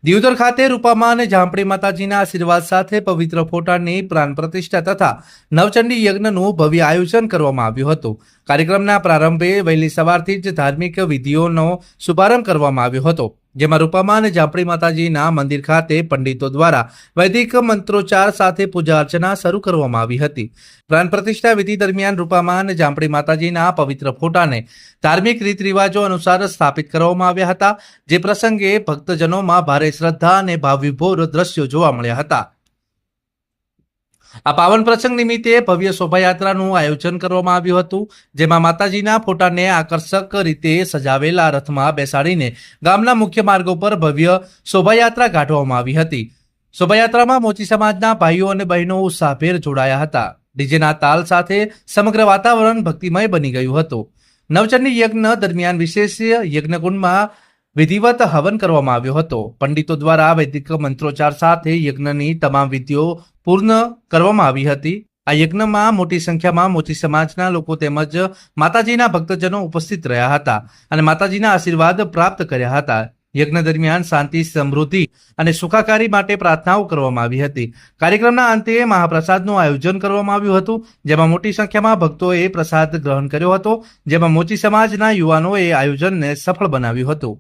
દિયોદર ખાતે રૂપામાં અને જામપડી માતાજીના આશીર્વાદ સાથે પવિત્ર ફોટાની પ્રાણ પ્રતિષ્ઠા તથા નવચંડી યજ્ઞનું ભવ્ય આયોજન કરવામાં આવ્યું હતું. કાર્યક્રમના પ્રારંભે વહેલી સવારથી જ ધાર્મિક વિધિઓનો શુભારંભ કરવામાં આવ્યો હતો, જેમાં રૂપામાં અને જામપડી માતાજીના મંદિર ખાતે પંડિતો દ્વારા વૈદિક મંત્રોચ્ચાર સાથે પૂજા અર્ચના શરૂ કરવામાં આવી હતી. પ્રાણ પ્રતિષ્ઠા વિધિ દરમિયાન રૂપામાં અને જામપડી માતાજીના પવિત્ર ફોટાને ધાર્મિક રીત રિવાજો અનુસાર સ્થાપિત કરવામાં આવ્યા હતા, જે પ્રસંગે ભક્તજનોમાં ભારે શ્રદ્ધા અને ભાવવિભોર દ્રશ્યો જોવા મળ્યા હતા. આ પાવન પ્રસંગ નિમિત્તે ભવ્ય શોભાયાત્રાનું આયોજન કરવામાં આવ્યું હતું, જેમાં માતાજીના ફોટાને આકર્ષક રીતે સજાવેલા રથમાં બેસાડીને ગામના મુખ્ય માર્ગો પર ભવ્ય શોભાયાત્રા કાઢવામાં આવી હતી. શોભાયાત્રામાં મોચી સમાજના ભાઈઓ અને બહેનો ઉત્સાહભેર જોડાયા હતા. ડીજેના તાલ સાથે સમગ્ર વાતાવરણ ભક્તિમય બની ગયું હતું. નવચંડી યજ્ઞ દરમિયાન વિશેષ યજ્ઞકુંડમાં વિધિવત હવન કરવામાં આવ્યો હતો. પંડિતો દ્વારા વૈદિક મંત્રોચ્ચાર સાથે યજ્ઞની તમામ વિધિઓ પૂર્ણ કરવામાં આવી હતી. આ યજ્ઞમાં મોટી સંખ્યામાં મોચી સમાજના લોકો તેમજ માતાજીના ભક્તજનો ઉપસ્થિત રહ્યા હતા અને માતાજીના આશીર્વાદ પ્રાપ્ત કર્યા હતા. યજ્ઞ દરમિયાન શાંતિ, સમૃદ્ધિ અને સુખાકારી માટે પ્રાર્થનાઓ કરવામાં આવી હતી. કાર્યક્રમના અંતે મહાપ્રસાદનું આયોજન કરવામાં આવ્યું હતું, જેમાં મોટી સંખ્યામાં ભક્તોએ પ્રસાદ ગ્રહણ કર્યો હતો, જેમાં મોચી સમાજના યુવાનોએ આયોજનને સફળ બનાવ્યું હતું.